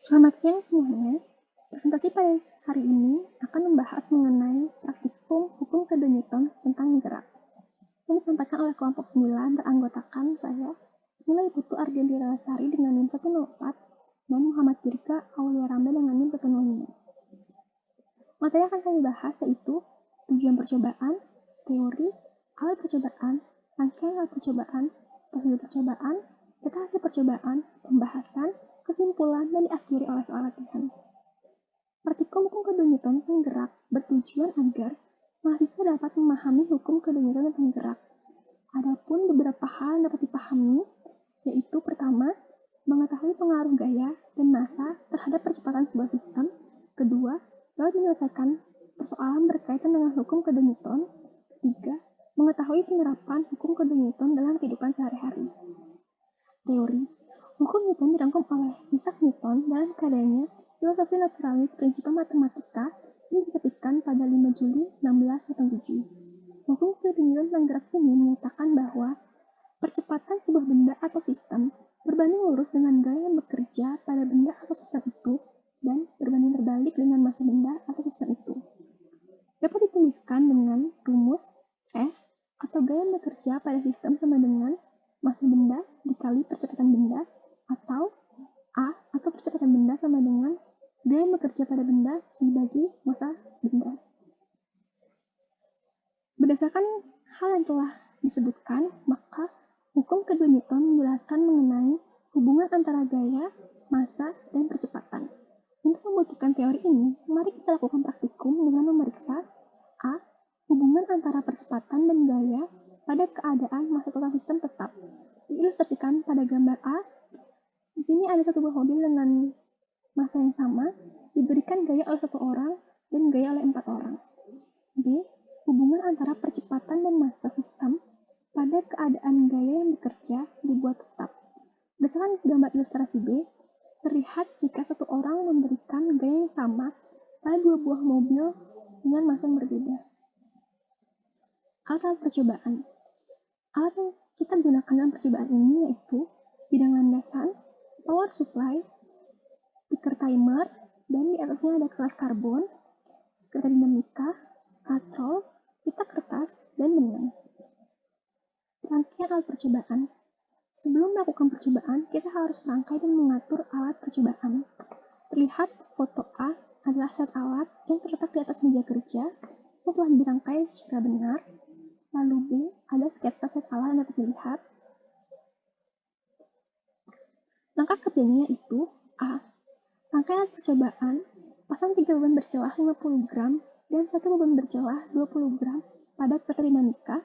Selamat siang semuanya. Presentasi pada hari ini akan membahas mengenai praktikum hukum kedua Newton tentang gerak. Yang disampaikan oleh kelompok 9 beranggotakan saya, Nilai Putu Argentira Lestari dengan NIM 104 dan Muhammad Dirga Aulia Rambe dengan NIM 105. Materi yang akan kami bahas yaitu tujuan percobaan, teori, alat percobaan, rangkaian alat percobaan, prosedur percobaan, data hasil percobaan, pembahasan, kesimpulan, dan diakhiri oleh soal latihan. Praktikum hukum kedua Newton tentang gerak bertujuan agar mahasiswa dapat memahami hukum kedua Newton tentang gerak. Adapun beberapa hal yang dapat dipahami, yaitu pertama, mengetahui pengaruh gaya dan massa terhadap percepatan sebuah sistem. Kedua, dapat menyelesaikan persoalan berkaitan dengan hukum kedua Newton. Ketiga, mengetahui penerapan hukum kedua Newton dalam kehidupan sehari-hari. Teori. Hukum Newton dirangkum oleh Isaac Newton dalam karyanya Filosofi Naturalis Principia Mathematica yang diterbitkan pada 5 Juli 1687. Hukum kedua Newton tentang gerak ini menyatakan bahwa percepatan sebuah benda atau sistem berbanding lurus dengan gaya yang bekerja pada benda atau sistem itu dan berbanding terbalik dengan massa benda atau sistem itu. Dapat dituliskan dengan rumus F atau gaya yang bekerja pada sistem sama dengan massa benda dikali percepatan benda, atau A atau percepatan benda sama dengan gaya yang bekerja pada benda dibagi massa benda. Berdasarkan hal yang telah disebutkan, maka hukum kedua Newton menjelaskan mengenai hubungan antara gaya, massa, dan percepatan. Untuk membuktikan teori ini, mari kita lakukan praktikum dengan memeriksa A. Hubungan antara percepatan dan gaya pada keadaan massa total sistem tetap. Diilustrasikan pada gambar A. Di sini ada satu buah mobil dengan massa yang sama, diberikan gaya oleh satu orang dan gaya oleh 4 orang. B. Hubungan antara percepatan dan massa sistem pada keadaan gaya yang bekerja dibuat tetap. Berdasarkan gambar ilustrasi B, terlihat jika satu orang memberikan gaya yang sama pada dua buah mobil dengan massa yang berbeda. Alat percobaan. Alat yang kita gunakan dalam percobaan ini yaitu bidang landasan, power supply, stiker timer, dan di atasnya ada kelas karbon, kereta dinamika, katrol, pita kertas, dan benang. Rangkaian alat percobaan. Sebelum melakukan percobaan, kita harus merangkai dan mengatur alat percobaan. Terlihat foto A adalah set alat yang terletak di atas meja kerja yang telah dirangkai secara benar. Lalu B ada sketsa set alat yang dapat dilihat. Langkah kerjanya yaitu A. Rangkaian alat percobaan, pasang 3 beban bercelah 50 gram dan 1 beban bercelah 20 gram pada kereta dinamika.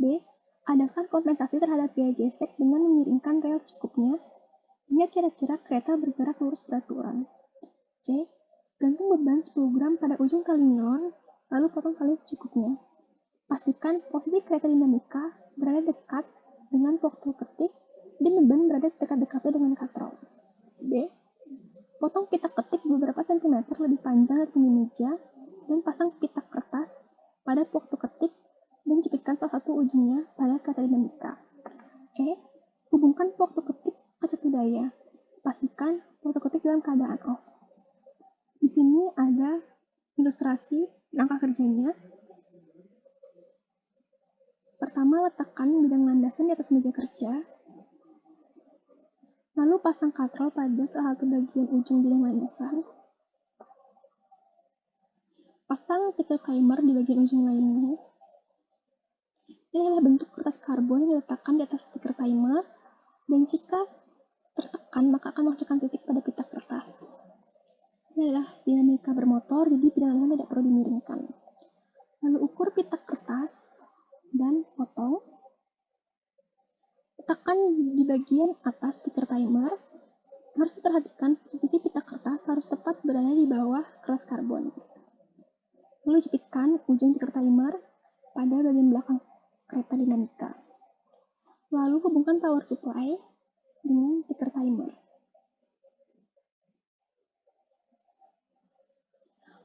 B. Adakan kompensasi terhadap gaya gesek dengan mengiringkan rel cukupnya hingga kira-kira kereta bergerak lurus beraturan. C. Gantung beban 10 gram pada ujung tali nilon, lalu potong tali secukupnya. Pastikan posisi kereta dinamika berada dekat dengan waktu ketik dan beban berada sedekat-dekatnya dengan katrol. D. Potong pita ketik beberapa sentimeter lebih panjang dari tinggi meja dan pasang pita kertas pada waktu ketik dan jepitkan salah satu ujungnya pada kereta dinamika. E. Hubungkan waktu ketik ke satu daya. Pastikan waktu ketik dalam keadaan off. Di sini ada ilustrasi langkah kerjanya. Pertama, letakkan bidang landasan di atas meja kerja. Lalu pasang katrol pada salah satu bagian ujung bidang landasan. Pasang stiker timer di bagian ujung lainnya. Ini adalah bentuk kertas karbon yang diletakkan di atas stiker timer, dan jika tertekan maka akan menghasilkan titik pada pita kertas. Ini adalah dinamika bermotor, jadi bidang landasan tidak perlu dimiringkan. Lalu ukur pita kertas dan potong. Letakkan di bagian atas stiker timer. Harus diperhatikan posisi pita kertas harus tepat berada di bawah kelas karbon. Lalu jepitkan ujung stiker timer pada bagian belakang kereta dinamika. Lalu hubungkan power supply dengan stiker timer.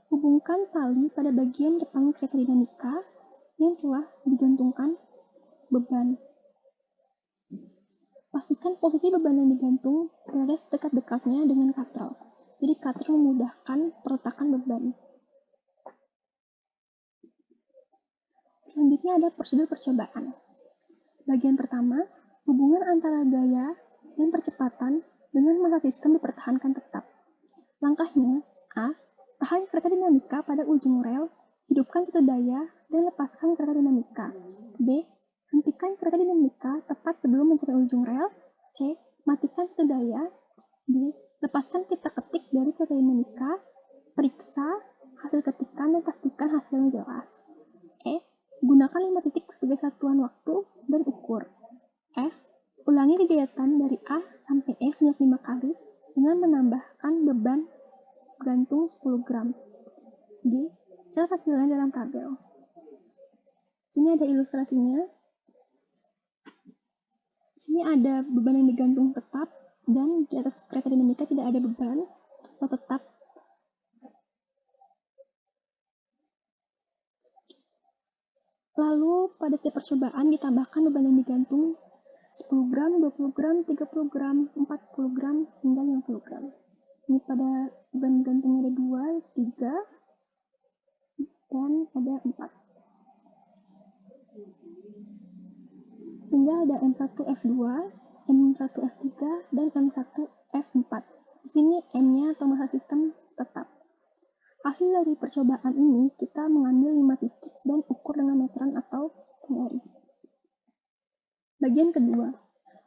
Hubungkan tali pada bagian depan kereta dinamika yang telah digantungkan beban. Pastikan posisi beban yang digantung berada sedekat-dekatnya dengan katrol. Jadi cutter memudahkan perletakan beban. Selanjutnya ada prosedur percobaan. Bagian pertama, hubungan antara gaya dan percepatan dengan massa sistem dipertahankan tetap. Langkahnya, A. Tahan kereta dinamika pada ujung rel, hidupkan satu daya, dan lepaskan kereta dinamika. B. Hentikan kereta dinamika tepat sebelum mencapai ujung rel. C. Matikan satu daya. D. Lepaskan pita ketik dari kereta dinamika. Periksa hasil ketikan dan pastikan hasilnya jelas. E. Gunakan 5 titik sebagai satuan waktu dan ukur. F. Ulangi kegiatan dari A sampai E sebanyak 5 kali dengan menambahkan beban gantung 10 gram. G. Catat hasilnya dalam tabel. Sini ada ilustrasinya. Sini ada beban yang digantung tetap dan di atas kereta dinamika tidak ada beban atau tetap. Lalu pada setiap percobaan ditambahkan beban yang digantung 10 gram, 20 gram, 30 gram, 40 gram, hingga 50 gram. Ini pada beban gantungnya ada 2, 3, dan ada 4. Sehingga ada M1F2, M1F3, dan M1F4. Di sini M-nya atau massa sistem tetap. Hasil dari percobaan ini kita mengambil 5 titik dan ukur dengan meteran atau penggaris. Bagian kedua,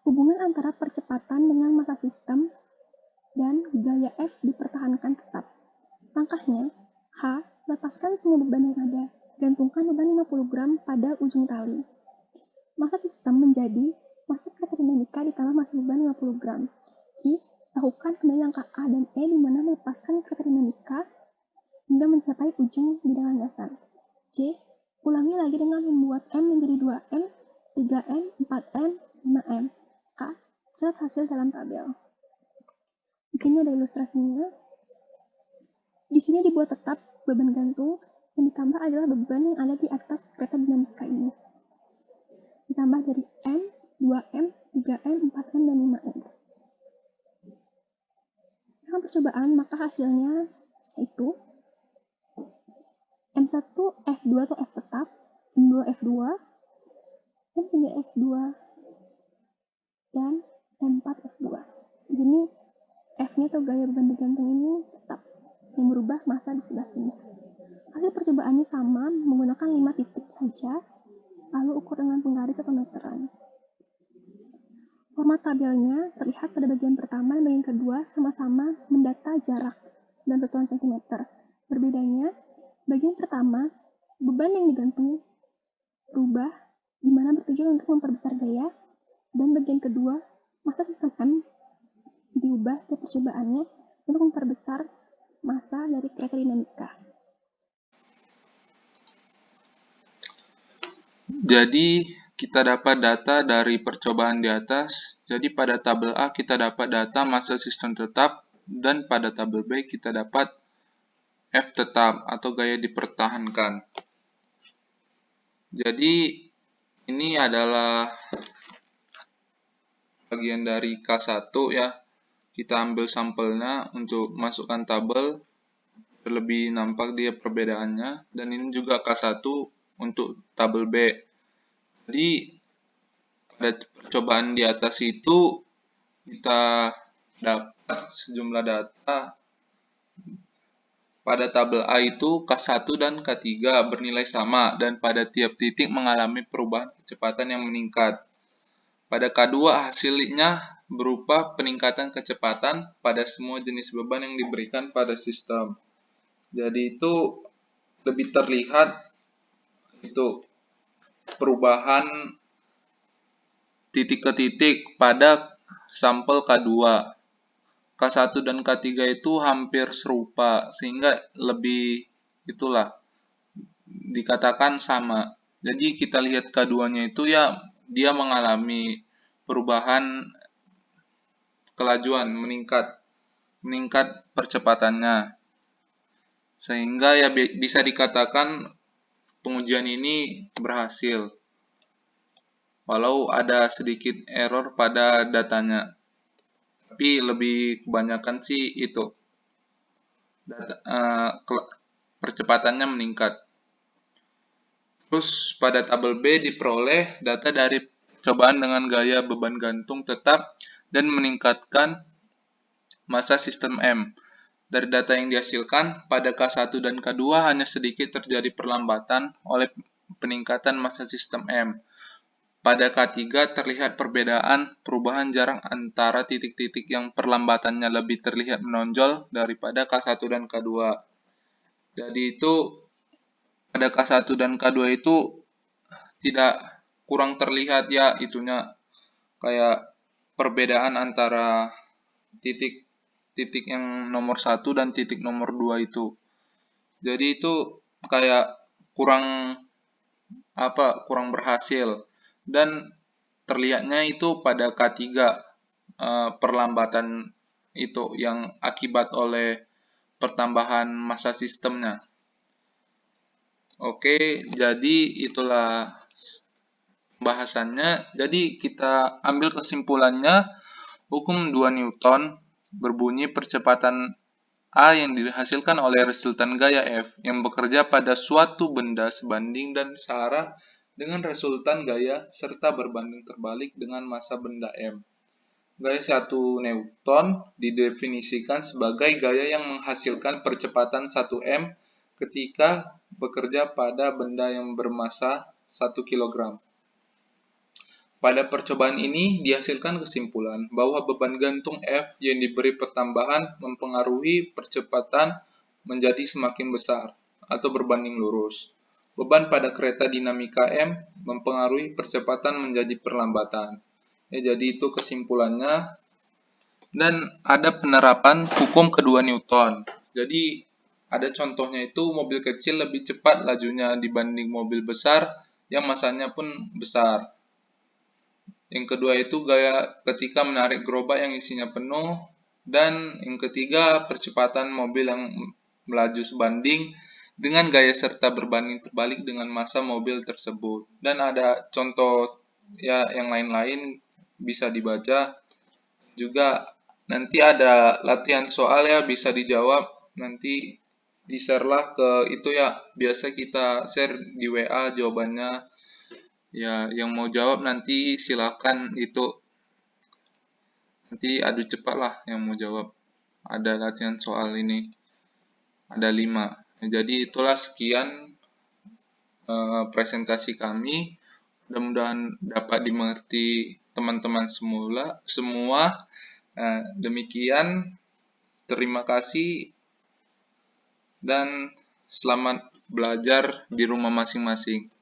hubungan antara percepatan dengan massa sistem dan gaya F dipertahankan tetap. Langkahnya, H. Lepaskan semua beban yang ada. Gantungkan beban 50 gram pada ujung tali. Massa sistem menjadi massa kereta dinamika ditambah massa beban 50 gram. I. Lakukan kembali langkah A dan E di mana melepaskan kereta dinamika hingga mencapai ujung bidang landasan. C. Ulangi lagi dengan membuat M menjadi 2M, 3M, 4M, 5M. K. Catat hasil dalam tabel. Di sini ada ilustrasinya. Di sini dibuat tetap beban gantung, yang ditambah adalah beban yang ada di atas kereta dinamika ini. Ditambah dari M, 2M, 3M, 4M, dan 5M. Dalam percobaan, maka hasilnya yaitu M1F2 atau F tetap, M2F2, M3F2, dan M4F2. Di sini F-nya atau gaya beban digantung ini tetap, yang berubah massa di sebelah sini. Hasil percobaannya sama, menggunakan 5 titik saja, lalu ukur dengan penggaris atau meteran. Format tabelnya terlihat pada bagian pertama dan bagian kedua sama-sama mendata jarak dan tentuan cm. Berbedanya, bagian pertama, beban yang digantung berubah, di mana bertujuan untuk memperbesar gaya, dan bagian kedua, massa sistem M diubah setiap percobaannya untuk memperbesar massa dari kereta dinamika. Jadi kita dapat data dari percobaan di atas. Jadi pada tabel A kita dapat data massa sistem tetap, dan pada tabel B kita dapat F tetap atau gaya dipertahankan. Jadi ini adalah bagian dari K1 ya. Kita ambil sampelnya untuk masukkan tabel, terlebih nampak dia perbedaannya, dan ini juga K1 untuk tabel B. Jadi pada percobaan di atas itu kita dapat sejumlah data. Pada tabel A itu K1 dan K3 bernilai sama dan pada tiap titik mengalami perubahan kecepatan yang meningkat. Pada K2 hasilnya berupa peningkatan kecepatan pada semua jenis beban yang diberikan pada sistem. Jadi itu lebih terlihat itu perubahan titik ke titik pada sampel K2. K1 dan K3 itu hampir serupa sehingga lebih itulah dikatakan sama. Jadi kita lihat K2-nya itu ya dia mengalami perubahan kelajuan, meningkat percepatannya. Sehingga ya bisa dikatakan pengujian ini berhasil. Walau ada sedikit error pada datanya. Tapi lebih kebanyakan sih itu. percepatannya meningkat. Terus pada tabel B diperoleh data dari percobaan dengan gaya beban gantung tetap dan meningkatkan massa sistem M. Dari data yang dihasilkan, pada K1 dan K2 hanya sedikit terjadi perlambatan oleh peningkatan massa sistem M. Pada K3 terlihat perubahan jarang antara titik-titik yang perlambatannya lebih terlihat menonjol daripada K1 dan K2. Jadi itu pada K1 dan K2 itu tidak kurang terlihat ya itunya kayak perbedaan antara titik yang nomor 1 dan titik nomor 2 itu. Jadi itu kayak kurang berhasil dan terlihatnya itu pada K3 perlambatan itu yang akibat oleh pertambahan massa sistemnya. Oke, jadi itulah bahasannya. Jadi kita ambil kesimpulannya, hukum 2 Newton berbunyi percepatan A yang dihasilkan oleh resultan gaya F yang bekerja pada suatu benda sebanding dan searah dengan resultan gaya serta berbanding terbalik dengan massa benda M. Gaya 1 Newton didefinisikan sebagai gaya yang menghasilkan percepatan 1 M ketika bekerja pada benda yang bermassa 1 kg. Pada percobaan ini dihasilkan kesimpulan bahwa beban gantung F yang diberi pertambahan mempengaruhi percepatan menjadi semakin besar atau berbanding lurus. Beban pada kereta dinamika M mempengaruhi percepatan menjadi perlambatan. Ya, jadi itu kesimpulannya. Dan ada penerapan hukum kedua Newton. Jadi ada contohnya itu mobil kecil lebih cepat lajunya dibanding mobil besar yang massanya pun besar. Yang kedua itu gaya ketika menarik gerobak yang isinya penuh. Dan yang ketiga percepatan mobil yang melaju sebanding dengan gaya serta berbanding terbalik dengan massa mobil tersebut. Dan ada contoh ya yang lain-lain bisa dibaca. Juga nanti ada latihan soal ya bisa dijawab. Nanti di-share lah ke itu ya. Biasa kita share di WA jawabannya. Ya, yang mau jawab nanti silakan itu nanti adu cepat lah yang mau jawab. Ada latihan soal ini, ada 5. Jadi itulah sekian presentasi kami. Mudah-mudahan dapat dimengerti teman-teman semua. Demikian, terima kasih dan selamat belajar di rumah masing-masing.